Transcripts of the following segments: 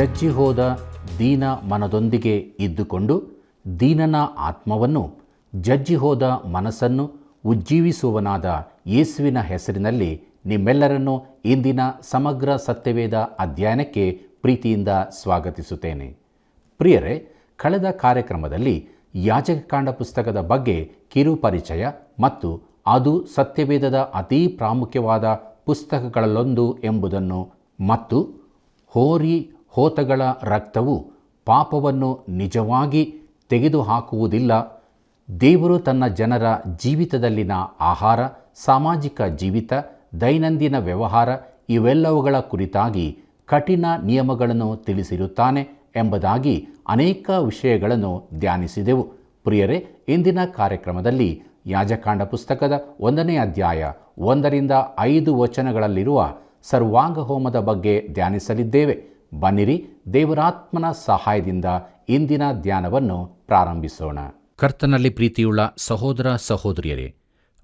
ಜಜ್ಜಿ ಹೋದ ದೀನ ಮನದೊಂದಿಗೆ ಇದ್ದುಕೊಂಡು ದೀನನ ಆತ್ಮವನ್ನು ಜಜ್ಜಿ ಹೋದ ಮನಸ್ಸನ್ನು ಉಜ್ಜೀವಿಸುವನಾದ ಯೇಸುವಿನ ಹೆಸರಿನಲ್ಲಿ ನಿಮ್ಮೆಲ್ಲರನ್ನು ಇಂದಿನ ಸಮಗ್ರ ಸತ್ಯವೇದ ಅಧ್ಯಯನಕ್ಕೆ ಪ್ರೀತಿಯಿಂದ ಸ್ವಾಗತಿಸುತ್ತೇನೆ. ಪ್ರಿಯರೇ, ಕಳೆದ ಕಾರ್ಯಕ್ರಮದಲ್ಲಿ ಯಾಜಕಕಾಂಡ ಪುಸ್ತಕದ ಬಗ್ಗೆ ಕಿರು ಪರಿಚಯ ಮತ್ತು ಅದು ಸತ್ಯವೇದದ ಅತೀ ಪ್ರಾಮುಖ್ಯವಾದ ಪುಸ್ತಕಗಳಲ್ಲೊಂದು ಎಂಬುದನ್ನು ಮತ್ತು ಹೋರಿ ಹೋತಗಳ ರಕ್ತವು ಪಾಪವನ್ನು ನಿಜವಾಗಿ ತೆಗೆದುಹಾಕುವುದಿಲ್ಲ, ದೇವರು ತನ್ನ ಜನರ ಜೀವಿತದಲ್ಲಿನ ಆಹಾರ, ಸಾಮಾಜಿಕ ಜೀವಿತ, ದೈನಂದಿನ ವ್ಯವಹಾರ ಇವೆಲ್ಲವುಗಳ ಕುರಿತಾಗಿ ಕಠಿಣ ನಿಯಮಗಳನ್ನು ತಿಳಿಸಿರುತ್ತಾನೆ ಎಂಬುದಾಗಿ ಅನೇಕ ವಿಷಯಗಳನ್ನು ಧ್ಯಾನಿಸಿದೆವು. ಪ್ರಿಯರೇ, ಇಂದಿನ ಕಾರ್ಯಕ್ರಮದಲ್ಲಿ ಯಾಜಕಾಂಡ ಪುಸ್ತಕದ 1ನೇ ಅಧ್ಯಾಯ 1ರಿಂದ 5 ವಚನಗಳಲ್ಲಿರುವ ಸರ್ವಾಂಗ ಹೋಮದ ಬಗ್ಗೆ ಧ್ಯಾನಿಸಲಿದ್ದೇವೆ. ಬನ್ನಿರಿ, ದೇವರಾತ್ಮನ ಸಹಾಯದಿಂದ ಇಂದಿನ ಧ್ಯಾನವನ್ನು ಪ್ರಾರಂಭಿಸೋಣ. ಕರ್ತನಲ್ಲಿ ಪ್ರೀತಿಯುಳ್ಳ ಸಹೋದರ ಸಹೋದರಿಯರೇ,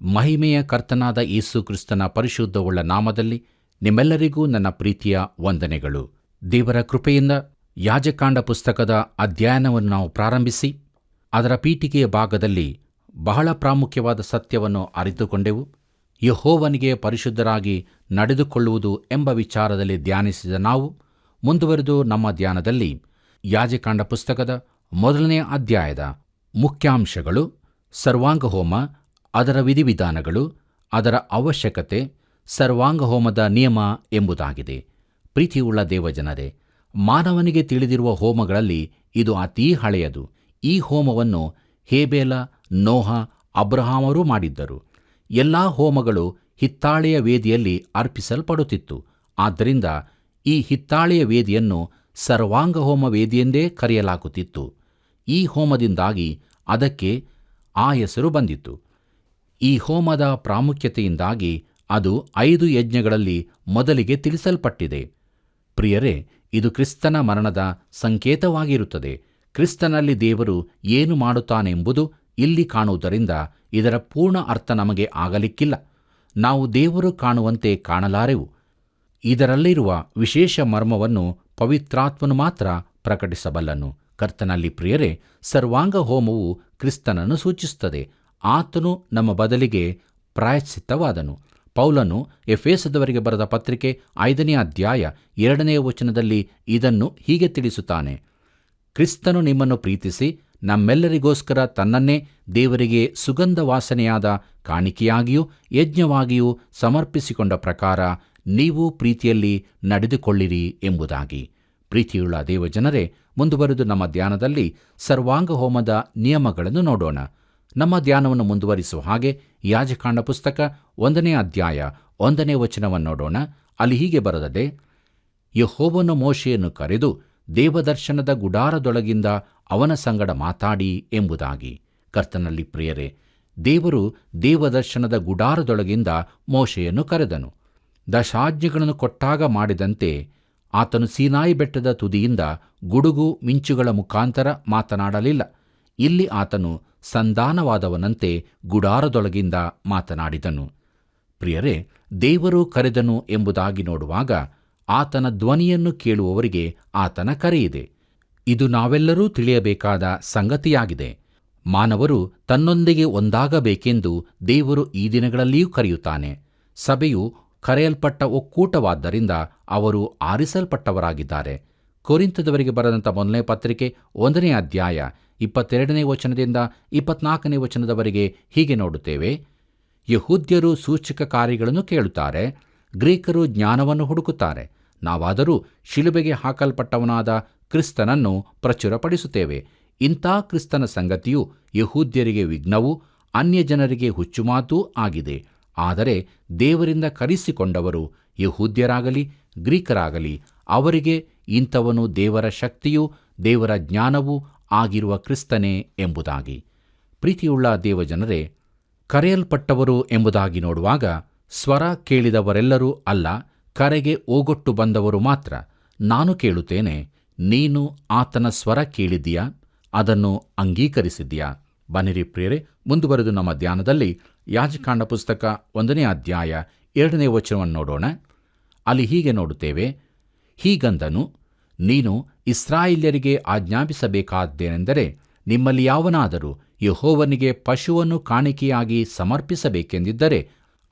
ಮಹಿಮೆಯ ಕರ್ತನಾದ ಯೇಸು ಕ್ರಿಸ್ತನ ಪರಿಶುದ್ಧವುಳ್ಳ ನಾಮದಲ್ಲಿ ನಿಮ್ಮೆಲ್ಲರಿಗೂ ನನ್ನ ಪ್ರೀತಿಯ ವಂದನೆಗಳು. ದೇವರ ಕೃಪೆಯಿಂದ ಯಾಜಕಾಂಡ ಪುಸ್ತಕದ ಅಧ್ಯಯನವನ್ನು ನಾವು ಪ್ರಾರಂಭಿಸಿ ಅದರ ಪೀಠಿಕೆಯ ಭಾಗದಲ್ಲಿ ಬಹಳ ಪ್ರಾಮುಖ್ಯವಾದ ಸತ್ಯವನ್ನು ಅರಿತುಕೊಂಡೆವು. ಯೆಹೋವನಿಗೆ ಪರಿಶುದ್ಧರಾಗಿ ನಡೆದುಕೊಳ್ಳುವುದು ಎಂಬ ವಿಚಾರದಲ್ಲಿ ಧ್ಯಾನಿಸಿದ ನಾವು ಮುಂದುವರೆದು ನಮ್ಮ ಧ್ಯಾನದಲ್ಲಿ ಯಾಜಕಾಂಡ ಪುಸ್ತಕದ 1ನೇ ಅಧ್ಯಾಯದ ಮುಖ್ಯಾಂಶಗಳು, ಸರ್ವಾಂಗ ಹೋಮ, ಅದರ ವಿಧಿವಿಧಾನಗಳು, ಅದರ ಅವಶ್ಯಕತೆ, ಸರ್ವಾಂಗ ಹೋಮದ ನಿಯಮ ಎಂಬುದಾಗಿದೆ. ಪ್ರೀತಿಯುಳ್ಳ ದೇವಜನರೇ, ಮಾನವನಿಗೆ ತಿಳಿದಿರುವ ಹೋಮಗಳಲ್ಲಿ ಇದು ಅತೀ ಹಳೆಯದು. ಈ ಹೋಮವನ್ನು ಹೇಬೇಲ, ನೋಹ, ಅಬ್ರಹಾಮರೂ ಮಾಡಿದ್ದರು. ಎಲ್ಲ ಹೋಮಗಳು ಹಿತ್ತಾಳೆಯ ವೇದಿಯಲ್ಲಿ ಅರ್ಪಿಸಲ್ಪಡುತ್ತಿತ್ತು. ಆದ್ದರಿಂದ ಈ ಹಿತ್ತಾಳೆಯ ವೇದಿಯನ್ನು ಸರ್ವಾಂಗ ಹೋಮ ವೇದಿಯೆಂದೇ ಕರೆಯಲಾಗುತ್ತಿತ್ತು. ಈ ಹೋಮದಿಂದಾಗಿ ಅದಕ್ಕೆ ಆ ಹೆಸರು ಬಂದಿತು. ಈ ಹೋಮದ ಪ್ರಾಮುಖ್ಯತೆಯಿಂದಾಗಿ ಅದು 5 ಯಜ್ಞಗಳಲ್ಲಿ ಮೊದಲಿಗೆ ತಿಳಿಸಲ್ಪಟ್ಟಿದೆ. ಪ್ರಿಯರೇ, ಇದು ಕ್ರಿಸ್ತನ ಮರಣದ ಸಂಕೇತವಾಗಿರುತ್ತದೆ. ಕ್ರಿಸ್ತನಲ್ಲಿ ದೇವರು ಏನು ಮಾಡುತ್ತಾನೆಂಬುದು ಇಲ್ಲಿ ಕಾಣುವುದರಿಂದ ಇದರ ಪೂರ್ಣ ಅರ್ಥ ನಮಗೆ ಆಗಲಿಕ್ಕಿಲ್ಲ. ನಾವು ದೇವರು ಕಾಣುವಂತೆ ಕಾಣಲಾರೆವು. ಇದರಲ್ಲಿರುವ ವಿಶೇಷ ಮರ್ಮವನ್ನು ಪವಿತ್ರಾತ್ಮನು ಮಾತ್ರ ಪ್ರಕಟಿಸಬಲ್ಲನು. ಕರ್ತನಲ್ಲಿ ಪ್ರಿಯರೇ, ಸರ್ವಾಂಗ ಹೋಮವು ಕ್ರಿಸ್ತನನ್ನು ಸೂಚಿಸುತ್ತದೆ. ಆತನು ನಮ್ಮ ಬದಲಿಗೆ ಪ್ರಾಯಶ್ಚಿತ್ತವಾದನು. ಪೌಲನು ಎಫೆಸದವರಿಗೆ ಬರೆದ ಪತ್ರಿಕೆ 5ನೇ ಅಧ್ಯಾಯ 2ನೇ ವಚನದಲ್ಲಿ ಇದನ್ನು ಹೀಗೆ ತಿಳಿಸುತ್ತಾನೆ: ಕ್ರಿಸ್ತನು ನಿಮ್ಮನ್ನು ಪ್ರೀತಿಸಿ ನಮ್ಮೆಲ್ಲರಿಗೋಸ್ಕರ ತನ್ನನ್ನೇ ದೇವರಿಗೆ ಸುಗಂಧ ವಾಸನೆಯಾದ ಕಾಣಿಕೆಯಾಗಿಯೂ ಯಜ್ಞವಾಗಿಯೂ ಸಮರ್ಪಿಸಿಕೊಂಡ ಪ್ರಕಾರ ನೀವು ಪ್ರೀತಿಯಲ್ಲಿ ನಡೆದುಕೊಳ್ಳಿರಿ ಎಂಬುದಾಗಿ. ಪ್ರೀತಿಯುಳ್ಳ ದೇವಜನರೇ, ಮುಂದುವರೆದು ನಮ್ಮ ಧ್ಯಾನದಲ್ಲಿ ಸರ್ವಾಂಗ ಹೋಮದ ನಿಯಮಗಳನ್ನು ನೋಡೋಣ. ನಮ್ಮ ಧ್ಯಾನವನ್ನು ಮುಂದುವರಿಸುವ ಹಾಗೆ ಯಾಜಕಾಂಡ ಪುಸ್ತಕ 1ನೇ ಅಧ್ಯಾಯ 1ನೇ ವಚನವನ್ನು ನೋಡೋಣ. ಅಲ್ಲಿ ಹೀಗೆ ಬರೆದದೆ: ಯೆಹೋವನು ಮೋಶೆಯನ್ನು ಕರೆದು ದೇವದರ್ಶನದ ಗುಡಾರದೊಳಗಿಂದ ಅವನ ಸಂಗಡ ಮಾತಾಡಿ ಎಂಬುದಾಗಿ. ಕರ್ತನಲ್ಲಿ ಪ್ರಿಯರೇ, ದೇವರು ದೇವದರ್ಶನದ ಗುಡಾರದೊಳಗಿಂದ ಮೋಶೆಯನ್ನು ಕರೆದನು. ದಶಾಜ್ಞೆಗಳನ್ನು ಕೊಟ್ಟಾಗ ಮಾಡಿದಂತೆ ಆತನು ಸೀನಾಯಿ ಬೆಟ್ಟದ ತುದಿಯಿಂದ ಗುಡುಗು ಮಿಂಚುಗಳ ಮುಖಾಂತರ ಮಾತನಾಡಲಿಲ್ಲ. ಇಲ್ಲಿ ಆತನು ಸಂಧಾನವಾದವನಂತೆ ಗುಡಾರದೊಳಗಿಂದ ಮಾತನಾಡಿದನು. ಪ್ರಿಯರೇ, ದೇವರು ಕರೆದನು ಎಂಬುದಾಗಿ ನೋಡುವಾಗ ಆತನ ಧ್ವನಿಯನ್ನು ಕೇಳುವವರಿಗೆ ಆತನ ಕರೆಯಿದೆ. ಇದು ನಾವೆಲ್ಲರೂ ತಿಳಿಯಬೇಕಾದ ಸಂಗತಿಯಾಗಿದೆ. ಮಾನವರು ತನ್ನೊಂದಿಗೆ ಒಂದಾಗಬೇಕೆಂದು ದೇವರು ಈ ದಿನಗಳಲ್ಲಿಯೂ ಕರೆಯುತ್ತಾನೆ. ಸಭೆಯು ಕರೆಯಲ್ಪಟ್ಟ ಒಕ್ಕೂಟವಾದ್ದರಿಂದ ಅವರು ಆರಿಸಲ್ಪಟ್ಟವರಾಗಿದ್ದಾರೆ. ಕೊರಿಂಥದವರಿಗೆ ಬರೆದಂಥ 1ನೇ ಪತ್ರಿಕೆ 1ನೇ ಅಧ್ಯಾಯ 22ನೇ ವಚನದಿಂದ 24ನೇ ವಚನದವರೆಗೆ ಹೀಗೆ ನೋಡುತ್ತೇವೆ: ಯಹೂದ್ಯರು ಸೂಚಕ ಕಾರ್ಯಗಳನ್ನು ಕೇಳುತ್ತಾರೆ, ಗ್ರೀಕರು ಜ್ಞಾನವನ್ನು ಹುಡುಕುತ್ತಾರೆ. ನಾವಾದರೂ ಶಿಲುಬೆಗೆ ಹಾಕಲ್ಪಟ್ಟವನಾದ ಕ್ರಿಸ್ತನನ್ನು ಪ್ರಚುರಪಡಿಸುತ್ತೇವೆ. ಇಂಥ ಕ್ರಿಸ್ತನ ಸಂಗತಿಯು ಯಹೂದ್ಯರಿಗೆ ವಿಘ್ನವೂ ಅನ್ಯಜನರಿಗೆ ಹುಚ್ಚುಮಾತೂ ಆಗಿದೆ. ಆದರೆ ದೇವರಿಂದ ಕರೆಸಿಕೊಂಡವರು ಯಹೂದ್ಯರಾಗಲಿ ಗ್ರೀಕರಾಗಲಿ ಅವರಿಗೆ ಇಂಥವನು ದೇವರ ಶಕ್ತಿಯೂ ದೇವರ ಜ್ಞಾನವೂ ಆಗಿರುವ ಕ್ರಿಸ್ತನೇ ಎಂಬುದಾಗಿ. ಪ್ರೀತಿಯುಳ್ಳ ದೇವಜನರೇ, ಕರೆಯಲ್ಪಟ್ಟವರು ಎಂಬುದಾಗಿ ನೋಡುವಾಗ ಸ್ವರ ಕೇಳಿದವರೆಲ್ಲರೂ ಅಲ್ಲ, ಕರೆಗೆ ಓಗೊಟ್ಟು ಬಂದವರು ಮಾತ್ರ. ನಾನು ಕೇಳುತ್ತೇನೆ, ನೀನು ಆತನ ಸ್ವರ ಕೇಳಿದ್ದೀಯಾ? ಅದನ್ನು ಅಂಗೀಕರಿಸಿದ್ದೀಯಾ? ಬನ್ನಿರಿ ಪ್ರಿಯರೇ, ಮುಂದುವರೆದು ನಮ್ಮ ಧ್ಯಾನದಲ್ಲಿ ಯಾಜಕಾಂಡ ಪುಸ್ತಕ 1ನೇ ಅಧ್ಯಾಯ 2ನೇ ವಚನವನ್ನು ನೋಡೋಣ. ಅಲ್ಲಿ ಹೀಗೆ ನೋಡುತ್ತೇವೆ: ಹೀಗಂದನು, ನೀನು ಇಸ್ರಾಯೇಲ್ಯರಿಗೆ ಆಜ್ಞಾಪಿಸಬೇಕಾದ್ದೇನೆಂದರೆ, ನಿಮ್ಮಲ್ಲಿ ಯಾವನಾದರೂ ಯೆಹೋವನಿಗೆ ಪಶುವನ್ನು ಕಾಣಿಕೆಯಾಗಿ ಸಮರ್ಪಿಸಬೇಕೆಂದಿದ್ದರೆ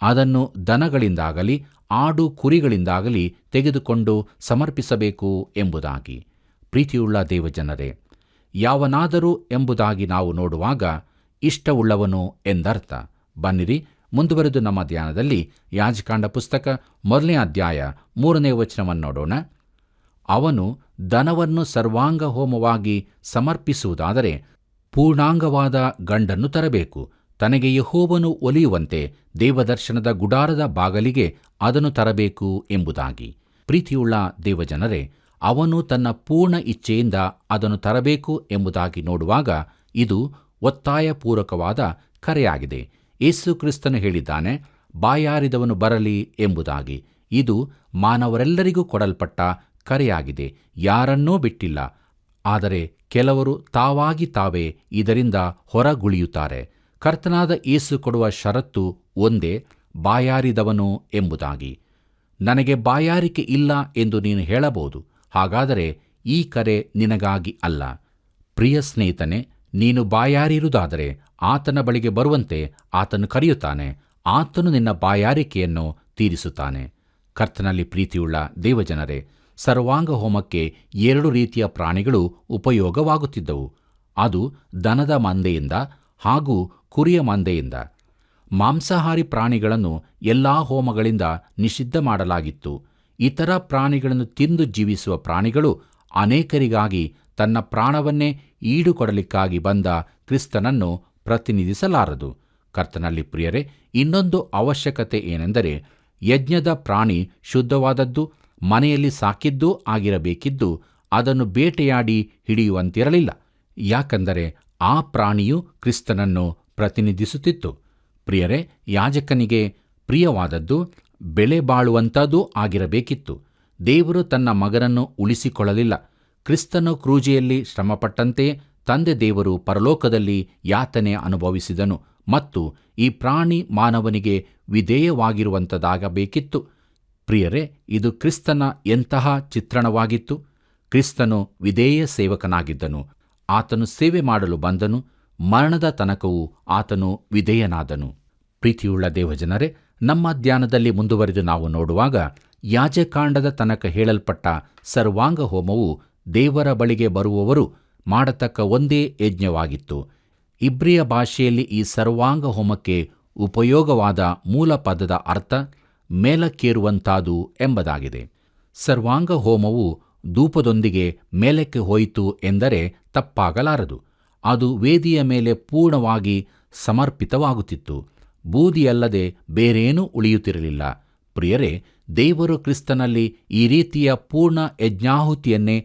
ಅದನ್ನು ದನಗಳಿಂದಾಗಲಿ ಆಡು ಕುರಿಗಳಿಂದಾಗಲಿ ತೆಗೆದುಕೊಂಡು ಸಮರ್ಪಿಸಬೇಕು ಎಂಬುದಾಗಿ. ಪ್ರೀತಿಯುಳ್ಳ ದೇವಜನರೇ, ಯಾವನಾದರೂ ಎಂಬುದಾಗಿ ನಾವು ನೋಡುವಾಗ ಇಷ್ಟವುಳ್ಳವನು ಎಂದರ್ಥ. ಬನ್ನಿರಿ, ಮುಂದುವರೆದು ನಮ್ಮ ಧ್ಯಾನದಲ್ಲಿ ಯಾಜಕಾಂಡ ಪುಸ್ತಕ 1ನೇ ಅಧ್ಯಾಯ 3ನೇ ವಚನವನ್ನು ನೋಡೋಣ. ಅವನು ದನವನ್ನು ಸರ್ವಾಂಗ ಹೋಮವಾಗಿ ಸಮರ್ಪಿಸುವುದಾದರೆ ಪೂರ್ಣಾಂಗವಾದ ಗಂಡನ್ನು ತರಬೇಕು. ತನಗೆ ಯೆಹೋವನು ಒಲಿಯುವಂತೆ ದೇವದರ್ಶನದ ಗುಡಾರದ ಬಾಗಲಿಗೆ ಅದನ್ನು ತರಬೇಕು ಎಂಬುದಾಗಿ. ಪ್ರೀತಿಯುಳ್ಳ ದೇವಜನರೇ, ಅವನು ತನ್ನ ಪೂರ್ಣ ಇಚ್ಛೆಯಿಂದ ಅದನ್ನು ತರಬೇಕು ಎಂಬುದಾಗಿ ನೋಡುವಾಗ ಇದು ಒತ್ತಾಯಪೂರ್ವಕವಾದ ಕರೆಯಾಗಿದೆ. ಯೇಸು ಕ್ರಿಸ್ತನು ಹೇಳಿದ್ದಾನೆ, ಬಾಯಾರಿದವನು ಬರಲಿ ಎಂಬುದಾಗಿ. ಇದು ಮಾನವರೆಲ್ಲರಿಗೂ ಕೊಡಲ್ಪಟ್ಟ ಕರೆಯಾಗಿದೆ, ಯಾರನ್ನೂ ಬಿಟ್ಟಿಲ್ಲ. ಆದರೆ ಕೆಲವರು ತಾವಾಗಿ ತಾವೇ ಇದರಿಂದ ಹೊರಗುಳಿಯುತ್ತಾರೆ. ಕರ್ತನಾದ ಯೇಸು ಕೊಡುವ ಷರತ್ತು ಒಂದೇ, ಬಾಯಾರಿದವನು ಎಂಬುದಾಗಿ. ನನಗೆ ಬಾಯಾರಿಕೆ ಇಲ್ಲ ಎಂದು ನೀನು ಹೇಳಬಹುದು. ಹಾಗಾದರೆ ಈ ಕರೆ ನಿನಗಾಗಿ ಅಲ್ಲ. ಪ್ರಿಯ ಸ್ನೇಹಿತನೇ, ನೀನು ಬಾಯಾರಿರುವುದಾದರೆ ಆತನ ಬಳಿಗೆ ಬರುವಂತೆ ಆತನು ಕರೆಯುತ್ತಾನೆ. ಆತನು ನಿನ್ನ ಬಾಯಾರಿಕೆಯನ್ನು ತೀರಿಸುತ್ತಾನೆ. ಕರ್ತನಲ್ಲಿ ಪ್ರೀತಿಯುಳ್ಳ ದೇವಜನರೇ, ಸರ್ವಾಂಗ ಹೋಮಕ್ಕೆ 2 ರೀತಿಯ ಪ್ರಾಣಿಗಳು ಉಪಯೋಗವಾಗುತ್ತಿದ್ದವು. ಅದು ದನದ ಮಂದೆಯಿಂದ ಹಾಗೂ ಕುರಿಯ ಮಂದೆಯಿಂದ. ಮಾಂಸಾಹಾರಿ ಪ್ರಾಣಿಗಳನ್ನು ಎಲ್ಲಾ ಹೋಮಗಳಿಂದ ನಿಷಿದ್ಧ ಮಾಡಲಾಗಿತ್ತು. ಇತರ ಪ್ರಾಣಿಗಳನ್ನು ತಿಂದು ಜೀವಿಸುವ ಪ್ರಾಣಿಗಳು ಅನೇಕರಿಗಾಗಿ ತನ್ನ ಪ್ರಾಣವನ್ನೇ ಈಡುಕೊಡಲಿಕ್ಕಾಗಿ ಬಂದ ಕ್ರಿಸ್ತನನ್ನು ಪ್ರತಿನಿಧಿಸಲಾರದು. ಕರ್ತನಲ್ಲಿ ಪ್ರಿಯರೇ, ಇನ್ನೊಂದು ಅವಶ್ಯಕತೆ ಏನೆಂದರೆ, ಯಜ್ಞದ ಪ್ರಾಣಿ ಶುದ್ಧವಾದದ್ದು, ಮನೆಯಲ್ಲಿ ಸಾಕಿದ್ದೂ ಆಗಿರಬೇಕಿದ್ದು ಅದನ್ನು ಬೇಟೆಯಾಡಿ ಹಿಡಿಯುವಂತಿರಲಿಲ್ಲ. ಯಾಕಂದರೆ ಆ ಪ್ರಾಣಿಯು ಕ್ರಿಸ್ತನನ್ನು ಪ್ರತಿನಿಧಿಸುತ್ತಿತ್ತು. ಪ್ರಿಯರೇ, ಯಾಜಕನಿಗೆ ಪ್ರಿಯವಾದದ್ದು, ಬೆಲೆ ಬಾಳುವಂಥದ್ದೂ ಆಗಿರಬೇಕಿತ್ತು. ದೇವರು ತನ್ನ ಮಗನನ್ನು ಉಳಿಸಿಕೊಳ್ಳಲಿಲ್ಲ. ಕ್ರಿಸ್ತನು ಕ್ರೂಜೆಯಲ್ಲಿ ಶ್ರಮಪಟ್ಟಂತೆ ತಂದೆ ದೇವರು ಪರಲೋಕದಲ್ಲಿ ಯಾತನೆ ಅನುಭವಿಸಿದನು ಮತ್ತು ಈ ಪ್ರಾಣಿ ಮಾನವನಿಗೆ ವಿಧೇಯವಾಗಿರುವಂಥದ್ದಾಗಬೇಕಿತ್ತು. ಪ್ರಿಯರೇ, ಇದು ಕ್ರಿಸ್ತನ ಎಂತಹ ಚಿತ್ರಣವಾಗಿತ್ತು. ಕ್ರಿಸ್ತನು ವಿಧೇಯ ಸೇವಕನಾಗಿದ್ದನು. ಆತನು ಸೇವೆ ಮಾಡಲು ಬಂದನು. ಮರಣದ ತನಕವೂ ಆತನು ವಿಧೇಯನಾದನು. ಪ್ರೀತಿಯುಳ್ಳ ದೇವಜನರೇ, ನಮ್ಮ ಧ್ಯಾನದಲ್ಲಿ ಮುಂದುವರಿದು ನಾವು ನೋಡುವಾಗ ಯಾಜಕಾಂಡದ ತನಕ ಹೇಳಲ್ಪಟ್ಟ ಸರ್ವಾಂಗ ಹೋಮವು ದೇವರ ಬಳಿಗೆ ಬರುವವರು ಮಾಡತಕ್ಕ ಒಂದೇ ಯಜ್ಞವಾಗಿತ್ತು. ಇಬ್ರಿಯ ಭಾಷೆಯಲ್ಲಿ ಈ ಸರ್ವಾಂಗ ಹೋಮಕ್ಕೆ ಉಪಯೋಗವಾದ ಮೂಲ ಪದದ ಅರ್ಥ ಮೇಲಕ್ಕೇರುವಂತಾದು ಎಂಬುದಾಗಿದೆ. ಸರ್ವಾಂಗ ಹೋಮವು ಧೂಪದೊಂದಿಗೆ ಮೇಲಕ್ಕೆ ಹೋಯಿತು ಎಂದರೆ ತಪ್ಪಾಗಲಾರದು. ಅದು ವೇದಿಯ ಮೇಲೆ ಪೂರ್ಣವಾಗಿ ಸಮರ್ಪಿತವಾಗುತ್ತಿತ್ತು. ಬೂದಿಯಲ್ಲದೆ ಬೇರೇನೂ ಉಳಿಯುತ್ತಿರಲಿಲ್ಲ. ಪ್ರಿಯರೇ, ದೇವರು ಕ್ರಿಸ್ತನಲ್ಲಿ ಈ ರೀತಿಯ ಪೂರ್ಣ ಯಜ್ಞಾಹುತಿಯನ್ನೇ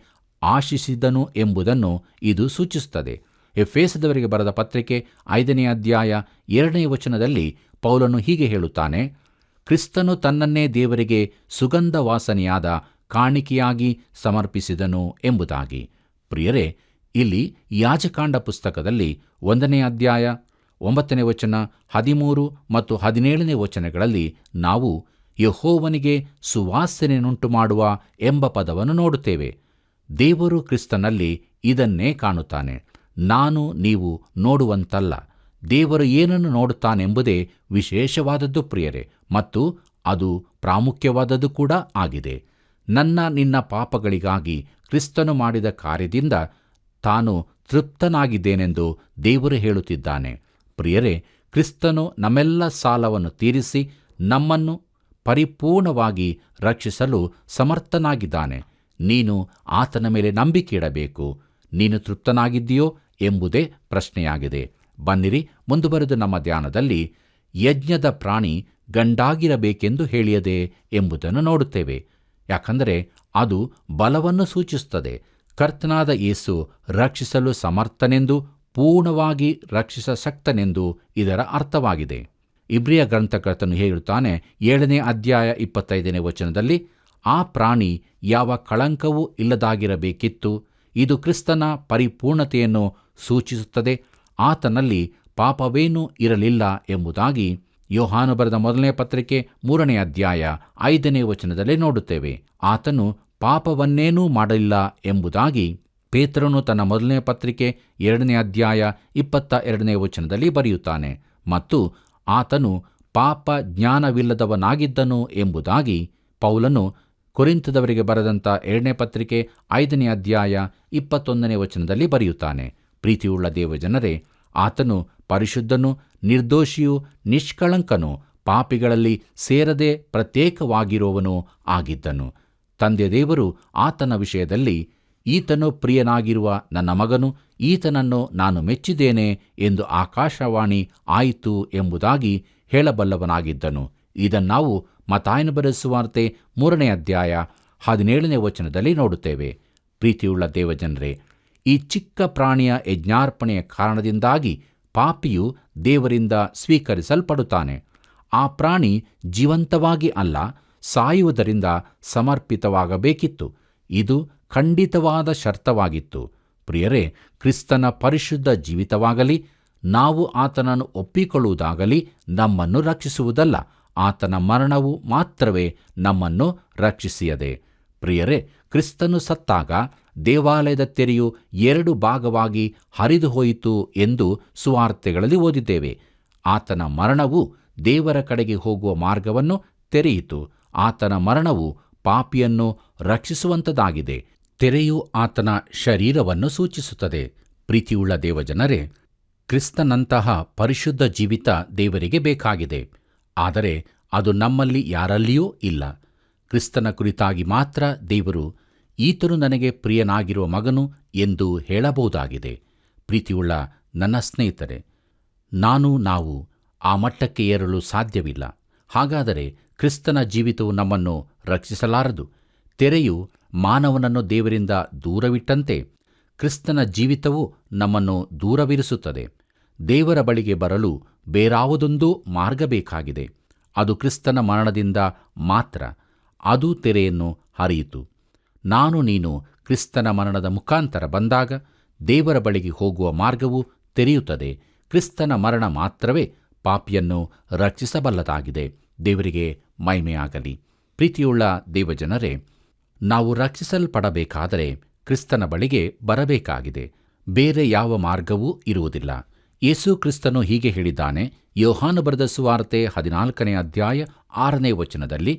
ಆಶಿಸಿದನು ಎಂಬುದನ್ನು ಇದು ಸೂಚಿಸುತ್ತದೆ. ಎಫೆಸದವರಿಗೆ ಬರೆದ ಪತ್ರಿಕೆ 5ನೇ ಅಧ್ಯಾಯ 2ನೇ ವಚನದಲ್ಲಿ ಪೌಲನು ಹೀಗೆ ಹೇಳುತ್ತಾನೆ, ಕ್ರಿಸ್ತನು ತನ್ನನ್ನೇ ದೇವರಿಗೆ ಸುಗಂಧ ವಾಸನೆಯಾದ ಕಾಣಿಕೆಯಾಗಿ ಸಮರ್ಪಿಸಿದನು ಎಂಬುದಾಗಿ. ಪ್ರಿಯರೇ, ಇಲ್ಲಿ ಯಾಜಕಾಂಡ ಪುಸ್ತಕದಲ್ಲಿ 1ನೇ ಅಧ್ಯಾಯ 9ನೇ ವಚನ, 13 ಮತ್ತು 17ನೇ ವಚನಗಳಲ್ಲಿ ನಾವು ಯೆಹೋವನಿಗೆ ಸುವಾಸನೆಯನ್ನುಂಟು ಮಾಡುವ ಎಂಬ ಪದವನ್ನು ನೋಡುತ್ತೇವೆ. ದೇವರು ಕ್ರಿಸ್ತನಲ್ಲಿ ಇದನ್ನೇ ಕಾಣುತ್ತಾನೆ. ನಾನು ನೀವು ನೋಡುವಂತಲ್ಲ, ದೇವರು ಏನನ್ನು ನೋಡುತ್ತಾನೆಂಬುದೇ ವಿಶೇಷವಾದದ್ದು ಪ್ರಿಯರೇ, ಮತ್ತು ಅದು ಪ್ರಾಮುಖ್ಯವಾದದ್ದು ಕೂಡ ಆಗಿದೆ. ನಿನ್ನ ಪಾಪಗಳಿಗಾಗಿ ಕ್ರಿಸ್ತನು ಮಾಡಿದ ಕಾರ್ಯದಿಂದ ತಾನು ತೃಪ್ತನಾಗಿದ್ದೇನೆಂದು ದೇವರು ಹೇಳುತ್ತಿದ್ದಾನೆ. ಪ್ರಿಯರೇ, ಕ್ರಿಸ್ತನು ನಮ್ಮೆಲ್ಲ ಸಾಲವನ್ನು ತೀರಿಸಿ ನಮ್ಮನ್ನು ಪರಿಪೂರ್ಣವಾಗಿ ರಕ್ಷಿಸಲು ಸಮರ್ಥನಾಗಿದ್ದಾನೆ. ನೀನು ಆತನ ಮೇಲೆ ನಂಬಿಕೆ ಇಡಬೇಕು. ನೀನು ತೃಪ್ತನಾಗಿದ್ದೀಯೋ ಎಂಬುದೇ ಪ್ರಶ್ನೆಯಾಗಿದೆ. ಬನ್ನಿರಿ, ಮುಂದುವರೆದು ನಮ್ಮ ಧ್ಯಾನದಲ್ಲಿ ಯಜ್ಞದ ಪ್ರಾಣಿ ಗಂಡಾಗಿರಬೇಕೆಂದು ಹೇಳಿಯದೆ ಎಂಬುದನ್ನು ನೋಡುತ್ತೇವೆ. ಯಾಕಂದರೆ ಅದು ಬಲವನ್ನು ಸೂಚಿಸುತ್ತದೆ. ಕರ್ತನಾದ ಯೇಸು ರಕ್ಷಿಸಲು ಸಮರ್ಥನೆಂದು, ಪೂರ್ಣವಾಗಿ ರಕ್ಷಿಸಶಕ್ತನೆಂದು ಇದರ ಅರ್ಥವಾಗಿದೆ. ಇಬ್ರಿಯ ಗ್ರಂಥಕರ್ತನು ಹೇಳುತ್ತಾನೆ 7ನೇ ಅಧ್ಯಾಯ 25ನೇ ವಚನದಲ್ಲಿ, ಆ ಪ್ರಾಣಿ ಯಾವ ಕಳಂಕವೂ ಇಲ್ಲದಾಗಿರಬೇಕಿತ್ತು. ಇದು ಕ್ರಿಸ್ತನ ಪರಿಪೂರ್ಣತೆಯನ್ನು ಸೂಚಿಸುತ್ತದೆ. ಆತನಲ್ಲಿ ಪಾಪವೇನೂ ಇರಲಿಲ್ಲ ಎಂಬುದಾಗಿ ಯೋಹಾನು ಬರೆದ 1ನೇ ಪತ್ರಿಕೆ 3ನೇ ಅಧ್ಯಾಯ 5ನೇ ವಚನದಲ್ಲಿ ನೋಡುತ್ತೇವೆ. ಆತನು ಪಾಪವನ್ನೇನೂ ಮಾಡಲಿಲ್ಲ ಎಂಬುದಾಗಿ ಪೇತ್ರನು ತನ್ನ ಮೊದಲನೇ ಪತ್ರಿಕೆ 2ನೇ ಅಧ್ಯಾಯ 22ನೇ ವಚನದಲ್ಲಿ ಬರೆಯುತ್ತಾನೆ. ಮತ್ತು ಆತನು ಪಾಪ ಜ್ಞಾನವಿಲ್ಲದವನಾಗಿದ್ದನು ಎಂಬುದಾಗಿ ಪೌಲನು ಕೊರಿಂಥದವರಿಗೆ ಬರೆದಂಥ 2ನೇ ಪತ್ರಿಕೆ 5ನೇ ಅಧ್ಯಾಯ 21ನೇ ವಚನದಲ್ಲಿ ಬರೆಯುತ್ತಾನೆ. ಪ್ರೀತಿಯುಳ್ಳ ದೇವಜನರೇ, ಆತನು ಪರಿಶುದ್ಧನು, ನಿರ್ದೋಷಿಯೂ ನಿಷ್ಕಳಂಕನು, ಪಾಪಿಗಳಲ್ಲಿ ಸೇರದೆ ಪ್ರತ್ಯೇಕವಾಗಿರುವವನೂ ಆಗಿದ್ದನು. ತಂದೆ ದೇವರು ಆತನ ವಿಷಯದಲ್ಲಿ, ಈತನು ಪ್ರಿಯನಾಗಿರುವ ನನ್ನ ಮಗನು, ಈತನನ್ನು ನಾನು ಮೆಚ್ಚಿದ್ದೇನೆ ಎಂದು ಆಕಾಶವಾಣಿ ಆಯಿತು ಎಂಬುದಾಗಿ ಹೇಳಬಲ್ಲವನಾಗಿದ್ದನು. ಇದನ್ನಾವು ಮತ್ತಾಯನು ಬರೆದ ಸುವಾರ್ತೆ 3ನೇ ಅಧ್ಯಾಯ 17ನೇ ವಚನದಲ್ಲಿ ನೋಡುತ್ತೇವೆ. ಪ್ರೀತಿಯುಳ್ಳ ದೇವಜನರೇ, ಈ ಚಿಕ್ಕ ಪ್ರಾಣಿಯ ಯಜ್ಞಾರ್ಪಣೆಯ ಕಾರಣದಿಂದಾಗಿ ಪಾಪಿಯು ದೇವರಿಂದ ಸ್ವೀಕರಿಸಲ್ಪಡುತ್ತಾನೆ. ಆ ಪ್ರಾಣಿ ಜೀವಂತವಾಗಿ ಅಲ್ಲ, ಸಾಯುವುದರಿಂದ ಸಮರ್ಪಿತವಾಗಬೇಕಿತ್ತು. ಇದು ಖಂಡಿತವಾದ ಶರ್ತವಾಗಿತ್ತು. ಪ್ರಿಯರೇ, ಕ್ರಿಸ್ತನ ಪರಿಶುದ್ಧ ಜೀವಿತವಾಗಲಿ, ನಾವು ಆತನನ್ನು ಒಪ್ಪಿಕೊಳ್ಳುವುದಾಗಲಿ ನಮ್ಮನ್ನು ರಕ್ಷಿಸುವುದಲ್ಲ. ಆತನ ಮರಣವು ಮಾತ್ರವೇ ನಮ್ಮನ್ನು ರಕ್ಷಿಸಿಯದೆ. ಪ್ರಿಯರೇ, ಕ್ರಿಸ್ತನು ಸತ್ತಾಗ ದೇವಾಲಯದ ತೆರೆಯು 2 ಭಾಗವಾಗಿ ಹರಿದು ಹೋಯಿತು ಎಂದು ಸುವಾರ್ತೆಗಳಲ್ಲಿ ಓದಿದ್ದೇವೆ. ಆತನ ಮರಣವು ದೇವರ ಕಡೆಗೆ ಹೋಗುವ ಮಾರ್ಗವನ್ನು ತೆರೆಯಿತು. ಆತನ ಮರಣವು ಪಾಪಿಯನ್ನು ರಕ್ಷಿಸುವಂಥದ್ದಾಗಿದೆ. ತೆರೆಯು ಆತನ ಶರೀರವನ್ನು ಸೂಚಿಸುತ್ತದೆ. ಪ್ರೀತಿಯುಳ್ಳ ದೇವಜನರೇ, ಕ್ರಿಸ್ತನಂತಹ ಪರಿಶುದ್ಧ ಜೀವಿತ ದೇವರಿಗೆ ಬೇಕಾಗಿದೆ. ಆದರೆ ಅದು ನಮ್ಮಲ್ಲಿ ಯಾರಲ್ಲಿಯೂ ಇಲ್ಲ. ಕ್ರಿಸ್ತನ ಕುರಿತಾಗಿ ಮಾತ್ರ ದೇವರು, ಈತನು ನನಗೆ ಪ್ರಿಯನಾಗಿರುವ ಮಗನು ಎಂದು ಹೇಳಬಹುದಾಗಿದೆ. ಪ್ರೀತಿಯುಳ್ಳ ನನ್ನ ಸ್ನೇಹಿತರೆ, ನಾವು ಆ ಮಟ್ಟಕ್ಕೆ ಏರಲು ಸಾಧ್ಯವಿಲ್ಲ. ಹಾಗಾದರೆ ಕ್ರಿಸ್ತನ ಜೀವಿತವು ನಮ್ಮನ್ನು ರಕ್ಷಿಸಲಾರದು. ತೆರೆಯು ಮಾನವನನ್ನು ದೇವರಿಂದ ದೂರವಿಟ್ಟಂತೆ ಕ್ರಿಸ್ತನ ಜೀವಿತವು ನಮ್ಮನ್ನು ದೂರವಿರಿಸುತ್ತದೆ. ದೇವರ ಬಳಿಗೆ ಬರಲು ಬೇರಾವುದೊಂದು ಮಾರ್ಗ ಬೇಕಾಗಿದೆ. ಅದು ಕ್ರಿಸ್ತನ ಮರಣದಿಂದ ಮಾತ್ರ. ಅದು ತೆರೆಯನ್ನು ಹರಿಯಿತು. ನೀನು ಕ್ರಿಸ್ತನ ಮರಣದ ಮುಖಾಂತರ ಬಂದಾಗ ದೇವರ ಬಳಿಗೆ ಹೋಗುವ ಮಾರ್ಗವು ತೆರೆಯುತ್ತದೆ. ಕ್ರಿಸ್ತನ ಮರಣ ಮಾತ್ರವೇ ಪಾಪಿಯನ್ನು ರಕ್ಷಿಸಬಲ್ಲದಾಗಿದೆ. ದೇವರಿಗೆ ಮಹಿಮೆಯಾಗಲಿ. ಪ್ರೀತಿಯುಳ್ಳ ದೇವಜನರೇ, ನಾವು ರಕ್ಷಿಸಲ್ಪಡಬೇಕಾದರೆ ಕ್ರಿಸ್ತನ ಬಳಿಗೆ ಬರಬೇಕಾಗಿದೆ. ಬೇರೆ ಯಾವ ಮಾರ್ಗವೂ ಇರುವುದಿಲ್ಲ. ಯೇಸು ಕ್ರಿಸ್ತನು ಹೀಗೆ ಹೇಳಿದ್ದಾನೆ. ಯೋಹಾನ ಬರೆದ ಸುವಾರ್ತೆ 14ನೇ ಅಧ್ಯಾಯ 6ನೇ ವಚನದಲ್ಲಿ,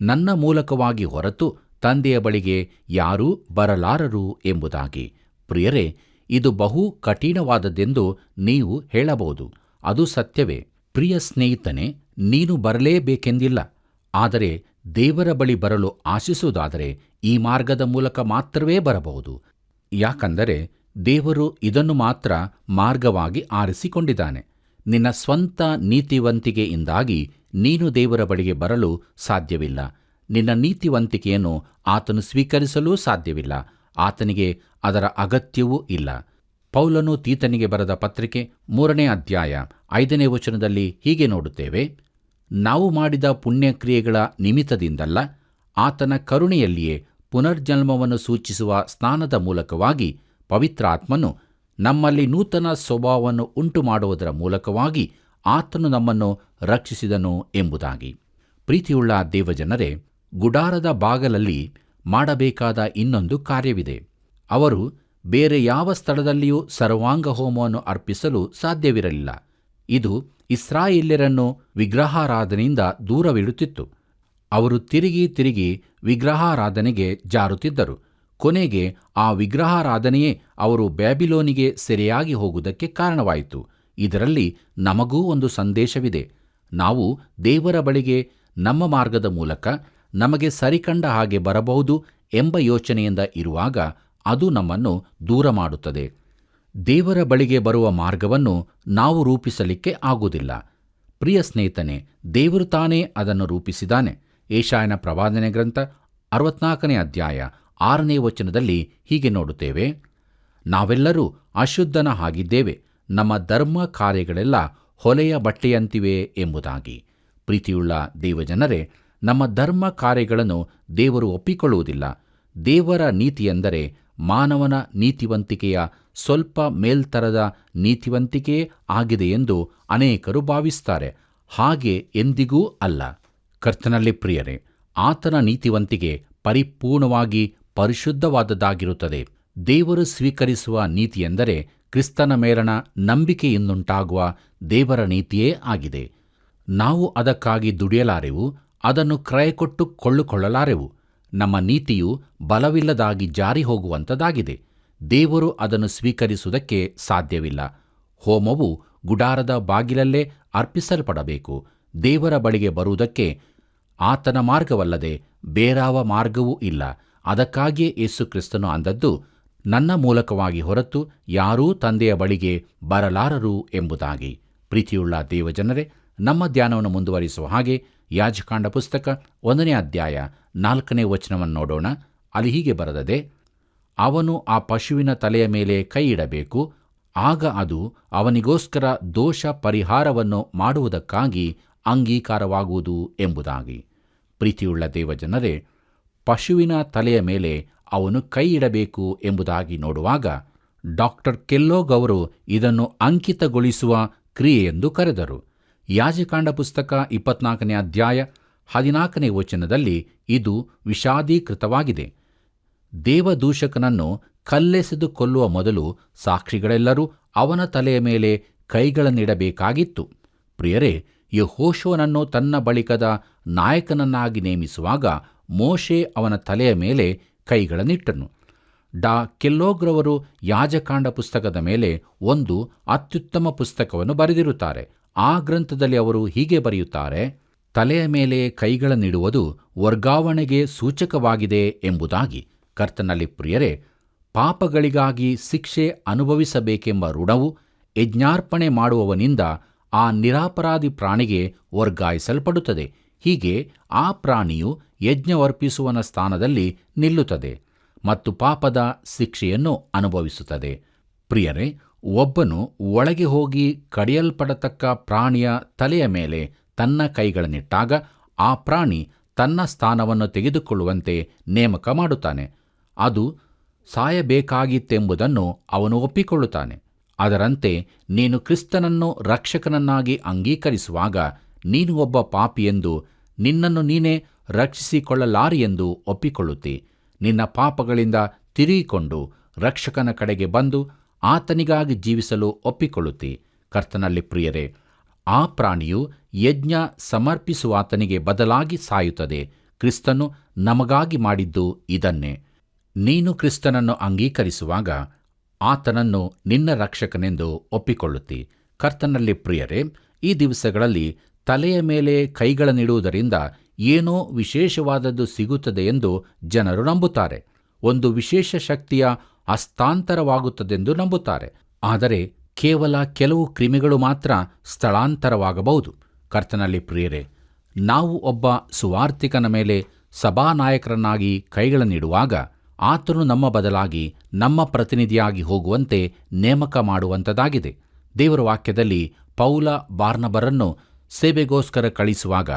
ನನ್ನ ಮೂಲಕವಾಗಿ ಹೊರತು ತಂದೆಯ ಬಳಿಗೆ ಯಾರೂ ಬರಲಾರರು ಎಂಬುದಾಗಿ. ಪ್ರಿಯರೇ, ಇದು ಬಹು ಕಠಿಣವಾದದ್ದೆಂದು ನೀವು ಹೇಳಬಹುದು. ಅದು ಸತ್ಯವೇ. ಪ್ರಿಯ ಸ್ನೇಹಿತನೇ, ನೀನು ಬರಲೇಬೇಕೆಂದಿಲ್ಲ. ಆದರೆ ದೇವರ ಬಳಿ ಬರಲು ಆಶಿಸುವುದಾದರೆ ಈ ಮಾರ್ಗದ ಮೂಲಕ ಮಾತ್ರವೇ ಬರಬಹುದು. ಯಾಕಂದರೆ ದೇವರು ಇದನ್ನು ಮಾತ್ರ ಮಾರ್ಗವಾಗಿ ಆರಿಸಿಕೊಂಡಿದ್ದಾನೆ. ನಿನ್ನ ಸ್ವಂತ ನೀತಿವಂತಿಕೆಯಿಂದಾಗಿ ನೀನು ದೇವರ ಬಳಿಗೆ ಬರಲು ಸಾಧ್ಯವಿಲ್ಲ. ನಿನ್ನ ನೀತಿವಂತಿಕೆಯನ್ನು ಆತನು ಸ್ವೀಕರಿಸಲೂ ಸಾಧ್ಯವಿಲ್ಲ. ಆತನಿಗೆ ಅದರ ಅಗತ್ಯವೂ ಇಲ್ಲ. ಪೌಲನು ತೀತನಿಗೆ ಬರೆದ ಪತ್ರಿಕೆ 3ನೇ ಅಧ್ಯಾಯ 5ನೇ ವಚನದಲ್ಲಿ ಹೀಗೆ ನೋಡುತ್ತೇವೆ. ನಾವು ಮಾಡಿದ ಪುಣ್ಯಕ್ರಿಯೆಗಳ ನಿಮಿತ್ತದಿಂದಲ್ಲ, ಆತನ ಕರುಣೆಯಲ್ಲಿಯೇ ಪುನರ್ಜನ್ಮವನ್ನು ಸೂಚಿಸುವ ಸ್ನಾನದ ಮೂಲಕವಾಗಿ ಪವಿತ್ರಾತ್ಮನು ನಮ್ಮಲ್ಲಿ ನೂತನ ಸ್ವಭಾವವನ್ನು ಉಂಟು ಮಾಡುವುದರ ಮೂಲಕವಾಗಿ ಆತನು ನಮ್ಮನ್ನು ರಕ್ಷಿಸಿದನು ಎಂಬುದಾಗಿ. ಪ್ರೀತಿಯುಳ್ಳ ದೇವಜನರೇ, ಗುಡಾರದ ಬಾಗಲಲ್ಲಿ ಮಾಡಬೇಕಾದ ಇನ್ನೊಂದು ಕಾರ್ಯವಿದೆ. ಅವರು ಬೇರೆ ಯಾವ ಸ್ಥಳದಲ್ಲಿಯೂ ಸರ್ವಾಂಗ ಹೋಮವನ್ನು ಅರ್ಪಿಸಲು ಸಾಧ್ಯವಿರಲಿಲ್ಲ. ಇದು ಇಸ್ರಾಯೇಲ್ಯರನ್ನು ವಿಗ್ರಹಾರಾಧನೆಯಿಂದ ದೂರವಿಡುತ್ತಿತ್ತು. ಅವರು ತಿರುಗಿ ವಿಗ್ರಹಾರಾಧನೆಗೆ ಜಾರುತ್ತಿದ್ದರು. ಕೊನೆಗೆ ಆ ವಿಗ್ರಹಾರಾಧನೆಯೇ ಅವರು ಬ್ಯಾಬಿಲೋನಿಗೆ ಸೆರೆಯಾಗಿ ಹೋಗುವುದಕ್ಕೆ ಕಾರಣವಾಯಿತು. ಇದರಲ್ಲಿ ನಮಗೂ ಒಂದು ಸಂದೇಶವಿದೆ. ನಾವು ದೇವರ ಬಳಿಗೆ ನಮ್ಮ ಮಾರ್ಗದ ಮೂಲಕ ನಮಗೆ ಸರಿಕಂಡ ಹಾಗೆ ಬರಬಹುದು ಎಂಬ ಯೋಚನೆಯಿಂದ ಇರುವಾಗ ಅದು ನಮ್ಮನ್ನು ದೂರ ಮಾಡುತ್ತದೆ. ದೇವರ ಬಳಿಗೆ ಬರುವ ಮಾರ್ಗವನ್ನು ನಾವು ರೂಪಿಸಲಿಕ್ಕೆ ಆಗುವುದಿಲ್ಲ. ಪ್ರಿಯ ಸ್ನೇಹಿತನೇ, ದೇವರು ತಾನೇ ಅದನ್ನು ರೂಪಿಸಿದ್ದಾನೆ. ಯೆಶಾಯನ ಪ್ರವಾದನೆ ಗ್ರಂಥ 64ನೇ ಅಧ್ಯಾಯ 6ನೇ ವಚನದಲ್ಲಿ ಹೀಗೆ ನೋಡುತ್ತೇವೆ. ನಾವೆಲ್ಲರೂ ಅಶುದ್ಧನ ಹಾಗಿದ್ದೇವೆ, ನಮ್ಮ ಧರ್ಮ ಕಾರ್ಯಗಳೆಲ್ಲ ಹೊಲೆಯ ಬಟ್ಟೆಯಂತಿವೆ ಎಂಬುದಾಗಿ. ಪ್ರೀತಿಯುಳ್ಳ ದೇವಜನರೇ, ನಮ್ಮ ಧರ್ಮ ಕಾರ್ಯಗಳನ್ನು ದೇವರು ಒಪ್ಪಿಕೊಳ್ಳುವುದಿಲ್ಲ. ದೇವರ ನೀತಿಯೆಂದರೆ ಮಾನವನ ನೀತಿವಂತಿಕೆಯ ಸ್ವಲ್ಪ ಮೇಲ್ತರದ ನೀತಿವಂತಿಕೆಯೇ ಆಗಿದೆ ಎಂದು ಅನೇಕರು ಭಾವಿಸುತ್ತಾರೆ. ಹಾಗೆ ಎಂದಿಗೂ ಅಲ್ಲ. ಕರ್ತನಲ್ಲಿ ಪ್ರಿಯರೇ, ಆತನ ನೀತಿವಂತಿಕೆ ಪರಿಪೂರ್ಣವಾಗಿ ಪರಿಶುದ್ಧವಾದದ್ದಾಗಿರುತ್ತದೆ. ದೇವರು ಸ್ವೀಕರಿಸುವ ನೀತಿಯೆಂದರೆ ಕ್ರಿಸ್ತನ ಮೇಲಣ ನಂಬಿಕೆಯಿಂದುಂಟಾಗುವ ದೇವರ ನೀತಿಯೇ ಆಗಿದೆ. ನಾವು ಅದಕ್ಕಾಗಿ ದುಡಿಯಲಾರೆವು, ಅದನ್ನು ಕ್ರಯಕೊಟ್ಟು ಕೊಳ್ಳಲಾರೆವು. ನಮ್ಮ ನೀತಿಯು ಬಲವಿಲ್ಲದಾಗಿ ಜಾರಿ ಹೋಗುವಂಥದ್ದಾಗಿದೆ. ದೇವರು ಅದನ್ನು ಸ್ವೀಕರಿಸುವುದಕ್ಕೆ ಸಾಧ್ಯವಿಲ್ಲ. ಹೋಮವು ಗುಡಾರದ ಬಾಗಿಲಲ್ಲೇ ಅರ್ಪಿಸಲ್ಪಡಬೇಕು. ದೇವರ ಬಳಿಗೆ ಬರುವುದಕ್ಕೆ ಆತನ ಮಾರ್ಗವಲ್ಲದೆ ಬೇರಾವ ಮಾರ್ಗವೂ ಇಲ್ಲ. ಅದಕ್ಕಾಗಿಯೇ ಯೇಸು ಕ್ರಿಸ್ತನು ಅಂದದ್ದು, ನನ್ನ ಮೂಲಕವಾಗಿ ಹೊರತು ಯಾರೂ ತಂದೆಯ ಬಳಿಗೆ ಬರಲಾರರು ಎಂಬುದಾಗಿ. ಪ್ರೀತಿಯುಳ್ಳ ದೇವಜನರೇ, ನಮ್ಮ ಧ್ಯಾನವನ್ನು ಮುಂದುವರಿಸುವ ಹಾಗೆ ಯಾಜಕಾಂಡ ಪುಸ್ತಕ 1ನೇ ಅಧ್ಯಾಯ 4ನೇ ವಚನವನ್ನು ನೋಡೋಣ. ಅಲ್ಲಿ ಹೀಗೆ ಬರೆದದೆ, ಅವನು ಆ ಪಶುವಿನ ತಲೆಯ ಮೇಲೆ ಕೈ ಇಡಬೇಕು, ಆಗ ಅದು ಅವನಿಗೋಸ್ಕರ ದೋಷ ಪರಿಹಾರವನ್ನು ಮಾಡುವುದಕ್ಕಾಗಿ ಅಂಗೀಕಾರವಾಗುವುದು ಎಂಬುದಾಗಿ. ಪ್ರೀತಿಯುಳ್ಳ ದೇವಜನರೇ, ಪಶುವಿನ ತಲೆಯ ಮೇಲೆ ಅವನು ಕೈ ಇಡಬೇಕು ಎಂಬುದಾಗಿ ನೋಡುವಾಗ ಡಾಕ್ಟರ್ ಕೆಲ್ಲೋಗ್ ಅವರು ಇದನ್ನು ಅಂಕಿತಗೊಳಿಸುವ ಕ್ರಿಯೆಯೆಂದು ಕರೆದರು. ಯಾಜಕಾಂಡ ಪುಸ್ತಕ 24ನೇ ಅಧ್ಯಾಯ 14ನೇ ವಚನದಲ್ಲಿ ಇದು ವಿಷಾದೀಕೃತವಾಗಿದೆ. ದೇವದೂಷಕನನ್ನು ಕಲ್ಲೆಸೆದು ಕೊಲ್ಲುವ ಮೊದಲು ಸಾಕ್ಷಿಗಳೆಲ್ಲರೂ ಅವನ ತಲೆಯ ಮೇಲೆ ಕೈಗಳನ್ನಿಡಬೇಕಾಗಿತ್ತು. ಪ್ರಿಯರೇ, ಯೆಹೋಶುವನನ್ನು ತನ್ನ ಬಳಿಕದ ನಾಯಕನನ್ನಾಗಿ ನೇಮಿಸುವಾಗ ಮೋಶೆ ಅವನ ತಲೆಯ ಮೇಲೆ ಕೈಗಳನ್ನಿಟ್ಟನು. ಡಾ ಕೆಲ್ಲೋಗ್ರವರು ಯಾಜಕಾಂಡ ಪುಸ್ತಕದ ಮೇಲೆ ಒಂದು ಅತ್ಯುತ್ತಮ ಪುಸ್ತಕವನ್ನು ಬರೆದಿರುತ್ತಾರೆ. ಆ ಗ್ರಂಥದಲ್ಲಿ ಅವರು ಹೀಗೆ ಬರೆಯುತ್ತಾರೆ, ತಲೆಯ ಮೇಲೆ ಕೈಗಳನ್ನಿಡುವುದು ವರ್ಗಾವಣೆಗೆ ಸೂಚಕವಾಗಿದೆ ಎಂಬುದಾಗಿ. ಕರ್ತನಲ್ಲಿ ಪ್ರಿಯರೇ, ಪಾಪಗಳಿಗಾಗಿ ಶಿಕ್ಷೆ ಅನುಭವಿಸಬೇಕೆಂಬ ಋಣವು ಯಜ್ಞಾರ್ಪಣೆ ಮಾಡುವವನಿಂದ ಆ ನಿರಪರಾಧಿ ಪ್ರಾಣಿಗೆ ವರ್ಗಾಯಿಸಲ್ಪಡುತ್ತದೆ. ಹೀಗೆ ಆ ಪ್ರಾಣಿಯು ಯಜ್ಞವರ್ಪಿಸುವನ ಸ್ಥಾನದಲ್ಲಿ ನಿಲ್ಲುತ್ತದೆ ಮತ್ತು ಪಾಪದ ಶಿಕ್ಷೆಯನ್ನು ಅನುಭವಿಸುತ್ತದೆ. ಪ್ರಿಯರೇ, ಒಬ್ಬನು ಒಳಗೆ ಹೋಗಿ ಕಡಿಯಲ್ಪಡತಕ್ಕ ಪ್ರಾಣಿಯ ತಲೆಯ ಮೇಲೆ ತನ್ನ ಕೈಗಳನ್ನಿಟ್ಟಾಗ ಆ ಪ್ರಾಣಿ ತನ್ನ ಸ್ಥಾನವನ್ನು ತೆಗೆದುಕೊಳ್ಳುವಂತೆ ನೇಮಕ ಮಾಡುತ್ತಾನೆ. ಅದು ಸಾಯಬೇಕಾಗಿತ್ತೆಂಬುದನ್ನು ಅವನು ಒಪ್ಪಿಕೊಳ್ಳುತ್ತಾನೆ. ಅದರಂತೆ ನೀನು ಕ್ರಿಸ್ತನನ್ನು ರಕ್ಷಕನನ್ನಾಗಿ ಅಂಗೀಕರಿಸುವಾಗ ನೀನು ಒಬ್ಬ ಪಾಪಿಯೆಂದು, ನಿನ್ನನ್ನು ನೀನೇ ರಕ್ಷಿಸಿಕೊಳ್ಳಲಾರಿಯೆಂದು ಒಪ್ಪಿಕೊಳ್ಳುತ್ತಿ, ನಿನ್ನ ಪಾಪಗಳಿಂದ ತಿರುಗಿಕೊಂಡು ರಕ್ಷಕನ ಕಡೆಗೆ ಬಂದು ಆತನಿಗಾಗಿ ಜೀವಿಸಲು ಒಪ್ಪಿಕೊಳ್ಳುತ್ತಿ. ಕರ್ತನಲ್ಲಿ ಪ್ರಿಯರೇ, ಆ ಪ್ರಾಣಿಯು ಯಜ್ಞ ಸಮರ್ಪಿಸುವಾತನಿಗೆ ಬದಲಾಗಿ ಸಾಯುತ್ತದೆ. ಕ್ರಿಸ್ತನು ನಮಗಾಗಿ ಮಾಡಿದ್ದು ಇದನ್ನೇ. ನೀನು ಕ್ರಿಸ್ತನನ್ನು ಅಂಗೀಕರಿಸುವಾಗ ಆತನನ್ನು ನಿನ್ನ ರಕ್ಷಕನೆಂದು ಒಪ್ಪಿಕೊಳ್ಳುತ್ತಿ. ಕರ್ತನಲ್ಲಿ ಪ್ರಿಯರೇ, ಈ ದಿವಸಗಳಲ್ಲಿ ತಲೆಯ ಮೇಲೆ ಕೈಗಳನ್ನಿಡುವುದರಿಂದ ಏನೋ ವಿಶೇಷವಾದದ್ದು ಸಿಗುತ್ತದೆ ಎಂದು ಜನರು ನಂಬುತ್ತಾರೆ. ಒಂದು ವಿಶೇಷ ಶಕ್ತಿಯ ಹಸ್ತಾಂತರವಾಗುತ್ತದೆಂದು ನಂಬುತ್ತಾರೆ. ಆದರೆ ಕೇವಲ ಕೆಲವು ಕ್ರಿಮಿಗಳು ಮಾತ್ರ ಸ್ಥಳಾಂತರವಾಗಬಹುದು. ಕರ್ತನಲ್ಲಿ ಪ್ರಿಯರೇ, ನಾವು ಒಬ್ಬ ಸುವಾರ್ತಿಕನ ಮೇಲೆ ಸಭಾನಾಯಕರನ್ನಾಗಿ ಕೈಗಳನ್ನಿಡುವಾಗ ಆತನು ನಮ್ಮ ಬದಲಾಗಿ ನಮ್ಮ ಪ್ರತಿನಿಧಿಯಾಗಿ ಹೋಗುವಂತೆ ನೇಮಕ ಮಾಡುವಂಥದ್ದಾಗಿದೆ. ದೇವರ ವಾಕ್ಯದಲ್ಲಿ ಪೌಲ ಬಾರ್ನಬರನ್ನು ಸೇವೆಗೋಸ್ಕರ ಕಳಿಸುವಾಗ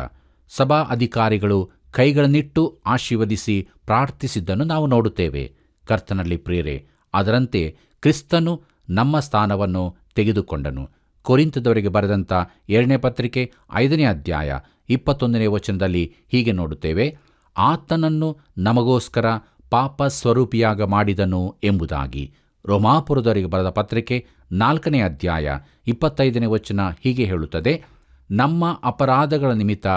ಸಭಾ ಅಧಿಕಾರಿಗಳು ಕೈಗಳನ್ನಿಟ್ಟು ಆಶೀರ್ವದಿಸಿ ಪ್ರಾರ್ಥಿಸಿದ್ದನ್ನು ನಾವು ನೋಡುತ್ತೇವೆ. ಕರ್ತನಲ್ಲಿ ಪ್ರಿಯರೇ, ಅದರಂತೆ ಕ್ರಿಸ್ತನು ನಮ್ಮ ಸ್ಥಾನವನ್ನು ತೆಗೆದುಕೊಂಡನು. ಕೊರಿಂಥದವರಿಗೆ ಬರೆದಂಥ 2ನೇ ಪತ್ರಿಕೆ 5ನೇ ಅಧ್ಯಾಯ 21ನೇ ವಚನದಲ್ಲಿ ಹೀಗೆ ನೋಡುತ್ತೇವೆ, ಆತನನ್ನು ನಮಗೋಸ್ಕರ ಪಾಪ ಸ್ವರೂಪಿಯಾಗ ಮಾಡಿದನು ಎಂಬುದಾಗಿ. ರೋಮಾಪುರದವರಿಗೆ ಬರೆದ ಪತ್ರಿಕೆ 4ನೇ ಅಧ್ಯಾಯ 25ನೇ ವಚನ ಹೀಗೆ ಹೇಳುತ್ತದೆ, ನಮ್ಮ ಅಪರಾಧಗಳ ನಿಮಿತ್ತ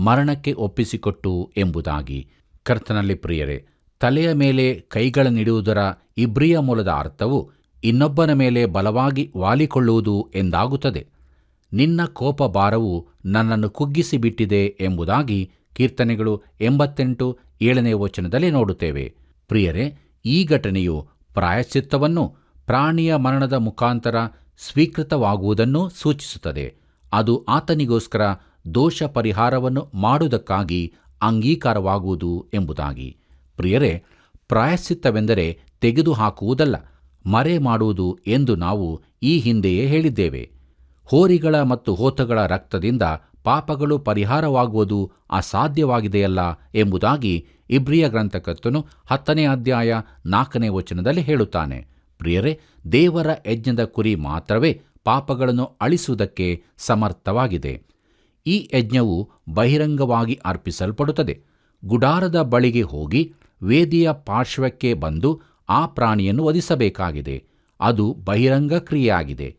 ಮರಣಕ್ಕೆ ಒಪ್ಪಿಸಿಕೊಟ್ಟು ಎಂಬುದಾಗಿ. ಕರ್ತನಲ್ಲಿ ಪ್ರಿಯರೇ, ತಲೆಯ ಮೇಲೆ ಕೈಗಳನ್ನಿಡುವುದರ ಇಬ್ರಿಯ ಮೂಲದ ಅರ್ಥವು ಇನ್ನೊಬ್ಬನ ಮೇಲೆ ಬಲವಾಗಿ ವಾಲಿಕೊಳ್ಳುವುದು ಎಂದಾಗುತ್ತದೆ. ನಿನ್ನ ಕೋಪ ಭಾರವು ನನ್ನನ್ನು ಕುಗ್ಗಿಸಿಬಿಟ್ಟಿದೆ ಎಂಬುದಾಗಿ ಕೀರ್ತನೆಗಳು 88:7ನೇ ವಚನದಲ್ಲಿ ನೋಡುತ್ತೇವೆ. ಪ್ರಿಯರೇ, ಈ ಘಟನೆಯು ಪ್ರಾಯಶ್ಚಿತ್ತವನ್ನು ಪ್ರಾಣಿಯ ಮರಣದ ಮುಖಾಂತರ ಸ್ವೀಕೃತವಾಗುವುದನ್ನು ಸೂಚಿಸುತ್ತದೆ. ಅದು ಆತನಿಗೋಸ್ಕರ ದೋಷ ಪರಿಹಾರವನ್ನು ಮಾಡುವುದಕ್ಕಾಗಿ ಅಂಗೀಕಾರವಾಗುವುದು ಎಂಬುದಾಗಿ. ಪ್ರಿಯರೇ, ಪ್ರಾಯಶ್ಚಿತ್ತವೆಂದರೆ ತೆಗೆದುಹಾಕುವುದಲ್ಲ, ಮರೆ ಮಾಡುವುದು ಎಂದು ನಾವು ಈ ಹಿಂದೆಯೇ ಹೇಳಿದ್ದೇವೆ. ಹೋರಿಗಳ ಮತ್ತು ಹೋತಗಳ ರಕ್ತದಿಂದ ಪಾಪಗಳು ಪರಿಹಾರವಾಗುವುದು ಅಸಾಧ್ಯವಾಗಿದೆಯಲ್ಲ ಎಂಬುದಾಗಿ ಇಬ್ರಿಯ ಗ್ರಂಥಕರ್ತನು 10ನೇ ಅಧ್ಯಾಯ 4ನೇ ವಚನದಲ್ಲಿ ಹೇಳುತ್ತಾನೆ. ಪ್ರಿಯರೇ, ದೇವರ ಯಜ್ಞದ ಕುರಿ ಮಾತ್ರವೇ ಪಾಪಗಳನ್ನು ಅಳಿಸುವುದಕ್ಕೆ ಸಮರ್ಥವಾಗಿದೆ. ಈ ಯಜ್ಞವು ಬಹಿರಂಗವಾಗಿ ಅರ್ಪಿಸಲ್ಪಡುತ್ತದೆ. ಗುಡಾರದ ಬಳಿಗೆ ಹೋಗಿ ವೇದಿಯ ಪಾರ್ಶ್ವಕ್ಕೆ ಬಂದು ಆ ಪ್ರಾಣಿಯನ್ನು ವಧಿಸಬೇಕಾಗಿದೆ. ಅದು ಬಹಿರಂಗ ಕ್ರಿಯೆಯಾಗಿದೆ.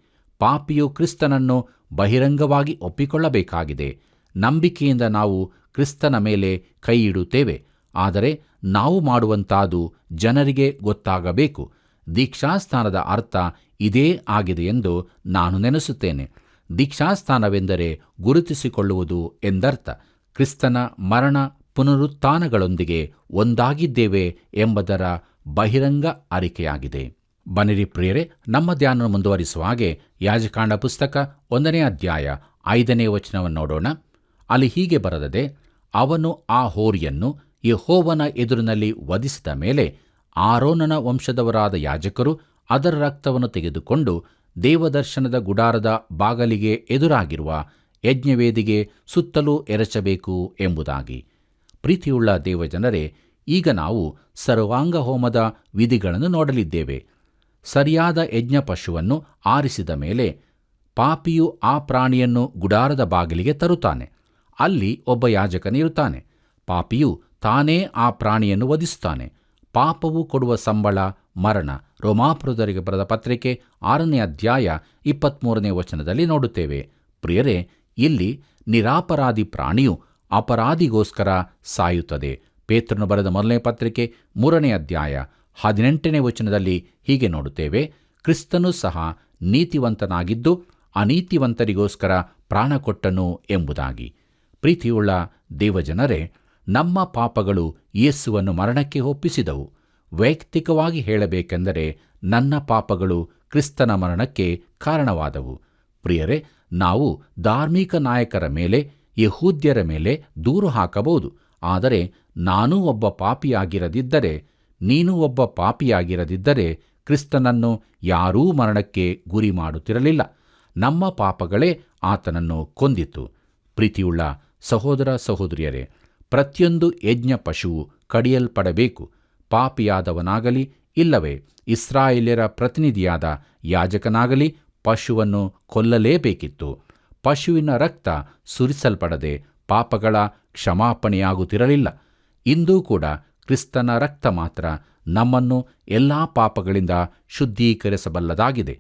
ಪಾಪಿಯು ಕ್ರಿಸ್ತನನ್ನು ಬಹಿರಂಗವಾಗಿ ಒಪ್ಪಿಕೊಳ್ಳಬೇಕಾಗಿದೆ. ನಂಬಿಕೆಯಿಂದ ನಾವು ಕ್ರಿಸ್ತನ ಮೇಲೆ ಕೈಯಿಡುತ್ತೇವೆ, ಆದರೆ ನಾವು ಮಾಡುವಂತಾದು ಜನರಿಗೆ ಗೊತ್ತಾಗಬೇಕು. ದೀಕ್ಷಾಸ್ನಾನದ ಅರ್ಥ ಇದೇ ಆಗಿದೆ ಎಂದು ನಾನು ನೆನೆಸುತ್ತೇನೆ. ದೀಕ್ಷಾಸ್ನಾನವೆಂದರೆ ಗುರುತಿಸಿಕೊಳ್ಳುವುದು ಎಂದರ್ಥ. ಕ್ರಿಸ್ತನ ಮರಣ ಪುನರುತ್ಥಾನಗಳೊಂದಿಗೆ ಒಂದಾಗಿದ್ದೇವೆ ಎಂಬುದರ ಬಹಿರಂಗ ಅರಿಕೆಯಾಗಿದೆ. ಬನ್ನಿರಿ ಪ್ರಿಯರೇ, ನಮ್ಮ ಧ್ಯಾನ ಮುಂದುವರಿಸುವ ಹಾಗೆ ಯಾಜಕಾಂಡ ಪುಸ್ತಕ 1ನೇ ಅಧ್ಯಾಯ 5ನೇ ವಚನವನ್ನು ನೋಡೋಣ. ಅಲ್ಲಿ ಹೀಗೆ ಬರೆದದೆ, ಅವನು ಆ ಹೋರಿಯನ್ನು ಯೆಹೋವನ ಎದುರಿನಲ್ಲಿ ವಧಿಸಿದ ಮೇಲೆ ಆರೋನನ ವಂಶದವರಾದ ಯಾಜಕರು ಅದರ ರಕ್ತವನ್ನು ತೆಗೆದುಕೊಂಡು ದೇವದರ್ಶನದ ಗುಡಾರದ ಬಾಗಲಿಗೆ ಎದುರಾಗಿರುವ ಯಜ್ಞವೇದಿಗೆ ಸುತ್ತಲೂ ಎರಚಬೇಕು ಎಂಬುದಾಗಿ. ಪ್ರೀತಿಯುಳ್ಳ ದೇವಜನರೇ, ಈಗ ನಾವು ಸರ್ವಾಂಗ ಹೋಮದ ವಿಧಿಗಳನ್ನು ನೋಡಲಿದ್ದೇವೆ. ಸರಿಯಾದ ಯಜ್ಞ ಪಶುವನ್ನು ಆರಿಸಿದ ಮೇಲೆ ಪಾಪಿಯು ಆ ಪ್ರಾಣಿಯನ್ನು ಗುಡಾರದ ಬಾಗಿಲಿಗೆ ತರುತ್ತಾನೆ. ಅಲ್ಲಿ ಒಬ್ಬ ಯಾಜಕನಿರುತ್ತಾನೆ. ಪಾಪಿಯು ತಾನೇ ಆ ಪ್ರಾಣಿಯನ್ನು ವಧಿಸುತ್ತಾನೆ. ಪಾಪವು ಕೊಡುವ ಸಂಬಳ ಮರಣ. ರೋಮಾಪುರದವರಿಗೆ ಬರೆದ ಪತ್ರಿಕೆ 6ನೇ ಅಧ್ಯಾಯ 23ನೇ ವಚನದಲ್ಲಿ ನೋಡುತ್ತೇವೆ. ಪ್ರಿಯರೇ, ಇಲ್ಲಿ ನಿರಾಪರಾಧಿ ಪ್ರಾಣಿಯು ಅಪರಾಧಿಗೋಸ್ಕರ ಸಾಯುತ್ತದೆ. ಪೇತ್ರನು ಬರೆದ 1ನೇ ಪತ್ರಿಕೆ 3ನೇ ಅಧ್ಯಾಯ 18ನೇ ವಚನದಲ್ಲಿ ಹೀಗೆ ನೋಡುತ್ತೇವೆ, ಕ್ರಿಸ್ತನು ಸಹ ನೀತಿವಂತನಾಗಿದ್ದು ಅನೀತಿವಂತರಿಗೋಸ್ಕರ ಪ್ರಾಣ ಕೊಟ್ಟನು ಎಂಬುದಾಗಿ. ಪ್ರೀತಿಯುಳ್ಳ ದೇವಜನರೇ, ನಮ್ಮ ಪಾಪಗಳು ಯೇಸುವನ್ನು ಮರಣಕ್ಕೆ ಒಪ್ಪಿಸಿದವು. ವೈಯಕ್ತಿಕವಾಗಿ ಹೇಳಬೇಕೆಂದರೆ ನನ್ನ ಪಾಪಗಳು ಕ್ರಿಸ್ತನ ಮರಣಕ್ಕೆ ಕಾರಣವಾದವು. ಪ್ರಿಯರೇ, ನಾವು ಧಾರ್ಮಿಕ ನಾಯಕರ ಮೇಲೆ, ಯಹೂದ್ಯರ ಮೇಲೆ ದೂರು ಹಾಕಬಹುದು. ಆದರೆ ನಾನೂ ಒಬ್ಬ ಪಾಪಿಯಾಗಿರದಿದ್ದರೆ, ನೀನು ಒಬ್ಬ ಪಾಪಿಯಾಗಿರದಿದ್ದರೆ ಕ್ರಿಸ್ತನನ್ನು ಯಾರೂ ಮರಣಕ್ಕೆ ಗುರಿ ಮಾಡುತ್ತಿರಲಿಲ್ಲ. ನಮ್ಮ ಪಾಪಗಳೇ ಆತನನ್ನು ಕೊಂದಿತು. ಪ್ರೀತಿಯುಳ್ಳ ಸಹೋದರ ಸಹೋದರಿಯರೇ, ಪ್ರತಿಯೊಂದು ಯಜ್ಞ ಪಶುವು ಕಡಿಯಲ್ಪಡಬೇಕು. ಪಾಪಿಯಾದವನಾಗಲಿ ಇಲ್ಲವೇ ಇಸ್ರಾಯೇಲ್ಯರ ಪ್ರತಿನಿಧಿಯಾದ ಯಾಜಕನಾಗಲಿ ಪಶುವನ್ನು ಕೊಲ್ಲಲೇಬೇಕಿತ್ತು. ಪಶುವಿನ ರಕ್ತ ಸುರಿಸಲ್ಪಡದೆ ಪಾಪಗಳ ಕ್ಷಮಾಪಣೆಯಾಗುತ್ತಿರಲಿಲ್ಲ. ಇಂದೂ ಕೂಡ ಕ್ರಿಸ್ತನ ರಕ್ತ ಮಾತ್ರ ನಮ್ಮನ್ನು ಎಲ್ಲ ಪಾಪಗಳಿಂದ ಶುದ್ಧೀಕರಿಸಬಲ್ಲದಾಗಿದೆ.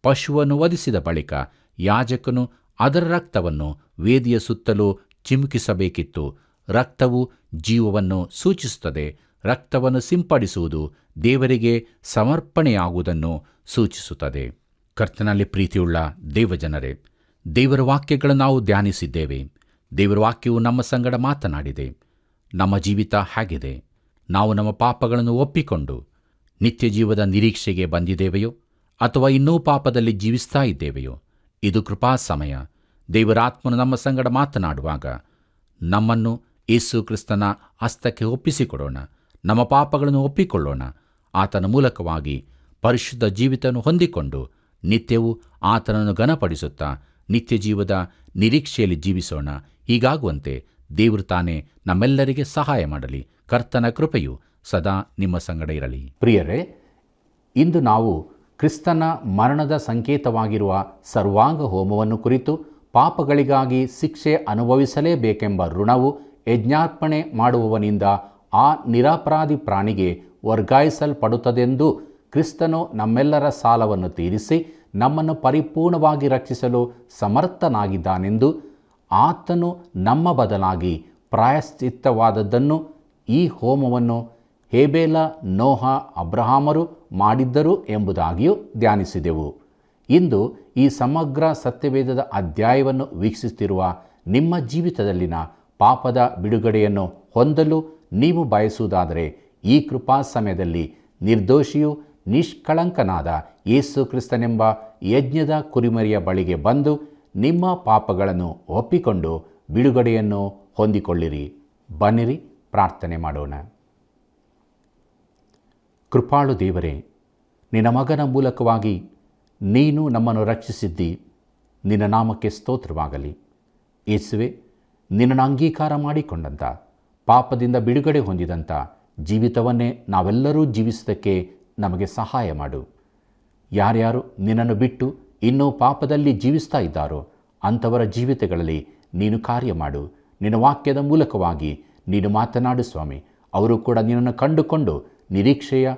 ಪಶುವನ್ನು ವಧಿಸಿದ ಬಳಿಕ ಯಾಜಕನು ಅದರ ರಕ್ತವನ್ನು ವೇದಿಯ ಸುತ್ತಲೂ ಚಿಮುಕಿಸಬೇಕಿತ್ತು. ರಕ್ತವು ಜೀವವನ್ನು ಸೂಚಿಸುತ್ತದೆ. ರಕ್ತವನ್ನು ಸಿಂಪಡಿಸುವುದು ದೇವರಿಗೆ ಸಮರ್ಪಣೆಯಾಗುವುದನ್ನು ಸೂಚಿಸುತ್ತದೆ. ಕರ್ತನಲ್ಲಿ ಪ್ರೀತಿಯುಳ್ಳ ದೇವಜನರೇ, ದೇವರ ವಾಕ್ಯಗಳನ್ನು ನಾವು ಧ್ಯಾನಿಸಿದ್ದೇವೆ. ದೇವರ ವಾಕ್ಯವು ನಮ್ಮ ಸಂಗಡ ಮಾತನಾಡಿದೆ. ನಮ್ಮ ಜೀವಿತ ಹೇಗಿದೆ? ನಾವು ನಮ್ಮ ಪಾಪಗಳನ್ನು ಒಪ್ಪಿಕೊಂಡು ನಿತ್ಯ ಜೀವದ ನಿರೀಕ್ಷೆಗೆ ಬಂದಿದ್ದೇವೆಯೋ ಅಥವಾ ಇನ್ನೂ ಪಾಪದಲ್ಲಿ ಜೀವಿಸ್ತಾ ಇದ್ದೇವೆಯೋ? ಇದು ಕೃಪಾ ಸಮಯ. ದೇವರಾತ್ಮನು ನಮ್ಮ ಸಂಗಡ ಮಾತನಾಡುವಾಗ ನಮ್ಮನ್ನು ಯೇಸು ಕ್ರಿಸ್ತನ ಹಸ್ತಕ್ಕೆ ಒಪ್ಪಿಸಿಕೊಡೋಣ. ನಮ್ಮ ಪಾಪಗಳನ್ನು ಒಪ್ಪಿಕೊಳ್ಳೋಣ. ಆತನ ಮೂಲಕವಾಗಿ ಪರಿಶುದ್ಧ ಜೀವಿತವನ್ನು ಹೊಂದಿಕೊಂಡು ನಿತ್ಯವೂ ಆತನನ್ನು ಘನಪಡಿಸುತ್ತಾ ನಿತ್ಯ ಜೀವದ ನಿರೀಕ್ಷೆಯಲ್ಲಿ ಜೀವಿಸೋಣ. ಹೀಗಾಗುವಂತೆ ದೇವರು ತಾನೇ ನಮ್ಮೆಲ್ಲರಿಗೆ ಸಹಾಯ ಮಾಡಲಿ. ಕರ್ತನ ಕೃಪೆಯು ಸದಾ ನಿಮ್ಮ ಸಂಗಡ ಇರಲಿ. ಪ್ರಿಯರೇ, ಇಂದು ನಾವು ಕ್ರಿಸ್ತನ ಮರಣದ ಸಂಕೇತವಾಗಿರುವ ಸರ್ವಾಂಗ ಹೋಮವನ್ನು ಕುರಿತು, ಪಾಪಗಳಿಗಾಗಿ ಶಿಕ್ಷೆ ಅನುಭವಿಸಲೇಬೇಕೆಂಬ ಋಣವು ಯಜ್ಞಾರ್ಪಣೆ ಮಾಡುವವನಿಂದ ಆ ನಿರಪರಾಧಿ ಪ್ರಾಣಿಗೆ ವರ್ಗಾಯಿಸಲ್ಪಡುತ್ತದೆಂದು, ಕ್ರಿಸ್ತನು ನಮ್ಮೆಲ್ಲರ ಸಾಲವನ್ನು ತೀರಿಸಿ ನಮ್ಮನ್ನು ಪರಿಪೂರ್ಣವಾಗಿ ರಕ್ಷಿಸಲು ಸಮರ್ಥನಾಗಿದ್ದಾನೆಂದು, ಆತನು ನಮ್ಮ ಬದಲಾಗಿ ಪ್ರಾಯಶ್ಚಿತ್ತವಾದದ್ದನ್ನು, ಈ ಹೋಮವನ್ನು ಹೇಬೇಲ, ನೋಹ, ಅಬ್ರಹಾಮರು ಮಾಡಿದ್ದರು ಎಂಬುದಾಗಿಯೂ ಧ್ಯಾನಿಸಿದೆವು. ಇಂದು ಈ ಸಮಗ್ರ ಸತ್ಯವೇದದ ಅಧ್ಯಾಯವನ್ನು ವೀಕ್ಷಿಸುತ್ತಿರುವ ನಿಮ್ಮ ಜೀವಿತದಲ್ಲಿನ ಪಾಪದ ಬಿಡುಗಡೆಯನ್ನು ಹೊಂದಲು ನೀವು ಬಯಸುವುದಾದರೆ, ಈ ಕೃಪಾ ಸಮಯದಲ್ಲಿ ನಿರ್ದೋಷಿಯೂ ನಿಷ್ಕಳಂಕನಾದ ಯೇಸು ಕ್ರಿಸ್ತನೆಂಬ ಯಜ್ಞದ ಕುರಿಮರಿಯ ಬಳಿಗೆ ಬಂದು ನಿಮ್ಮ ಪಾಪಗಳನ್ನು ಒಪ್ಪಿಕೊಂಡು ಬಿಡುಗಡೆಯನ್ನು ಹೊಂದಿಕೊಳ್ಳಿರಿ. ಬನ್ನಿರಿ, ಪ್ರಾರ್ಥನೆ ಮಾಡೋಣ. ಕೃಪಾಳು ದೇವರೇ, ನಿನ್ನ ಮಗನ ಮೂಲಕವಾಗಿ ನೀನು ನಮ್ಮನ್ನು ರಕ್ಷಿಸಿದ್ದಿ. ನಿನ್ನ ನಾಮಕ್ಕೆ ಸ್ತೋತ್ರವಾಗಲಿ. ಯೇಸುವೆ, ನಿನ್ನನ್ನು ಅಂಗೀಕಾರ ಮಾಡಿಕೊಂಡಂಥ, ಪಾಪದಿಂದ ಬಿಡುಗಡೆ ಹೊಂದಿದಂಥ ಜೀವಿತವನ್ನೇ ನಾವೆಲ್ಲರೂ ಜೀವಿಸುವುದಕ್ಕೆ ನಮಗೆ ಸಹಾಯ ಮಾಡು. ಯಾರ್ಯಾರು ನಿನ್ನನ್ನು ಬಿಟ್ಟು ಇನ್ನೂ ಪಾಪದಲ್ಲಿ ಜೀವಿಸ್ತಾ ಇದ್ದಾರೋ ಅಂಥವರ ಜೀವಿತಗಳಲ್ಲಿ ನೀನು ಕಾರ್ಯ ಮಾಡು. ನಿನ್ನ ವಾಕ್ಯದ ಮೂಲಕವಾಗಿ ನೀನು ಮಾತನಾಡು ಸ್ವಾಮಿ. ಅವರು ಕೂಡ ನಿನ್ನನ್ನು ಕಂಡುಕೊಂಡು ನಿತ್ಯ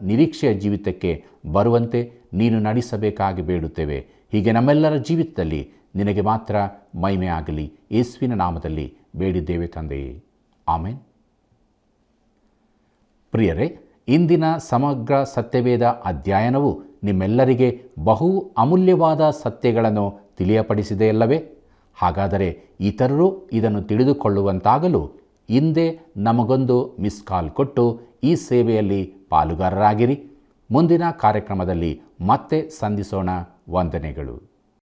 ನಿರೀಕ್ಷೆಯ ಜೀವಿತಕ್ಕೆ ಬರುವಂತೆ ನೀನು ನಡೆಸಬೇಕಾಗಿ ಬೇಡುತ್ತೇವೆ. ಹೀಗೆ ನಮ್ಮೆಲ್ಲರ ಜೀವಿತದಲ್ಲಿ ನಿನಗೆ ಮಾತ್ರ ಮಹಿಮೆ ಆಗಲಿ. ಯೇಸುವಿನ ನಾಮದಲ್ಲಿ ಬೇಡಿದ್ದೇವೆ ತಂದೆಯೇ, ಆಮೆನ್. ಪ್ರಿಯರೇ, ಇಂದಿನ ಸಮಗ್ರ ಸತ್ಯವೇದ ಅಧ್ಯಯನವು ನಿಮ್ಮೆಲ್ಲರಿಗೆ ಬಹು ಅಮೂಲ್ಯವಾದ ಸತ್ಯಗಳನ್ನು ತಿಳಿಯಪಡಿಸಿದೆಯಲ್ಲವೇ? ಹಾಗಾದರೆ ಇತರರು ಇದನ್ನು ತಿಳಿದುಕೊಳ್ಳುವಂತಾಗಲು ಹಿಂದೆ ನಮಗೊಂದು ಮಿಸ್ ಕಾಲ್ ಕೊಟ್ಟು ಈ ಸೇವೆಯಲ್ಲಿ ಪಾಲುಗಾರರಾಗಿರಿ. ಮುಂದಿನ ಕಾರ್ಯಕ್ರಮದಲ್ಲಿ ಮತ್ತೆ ಸಂಧಿಸೋಣ. ವಂದನೆಗಳು.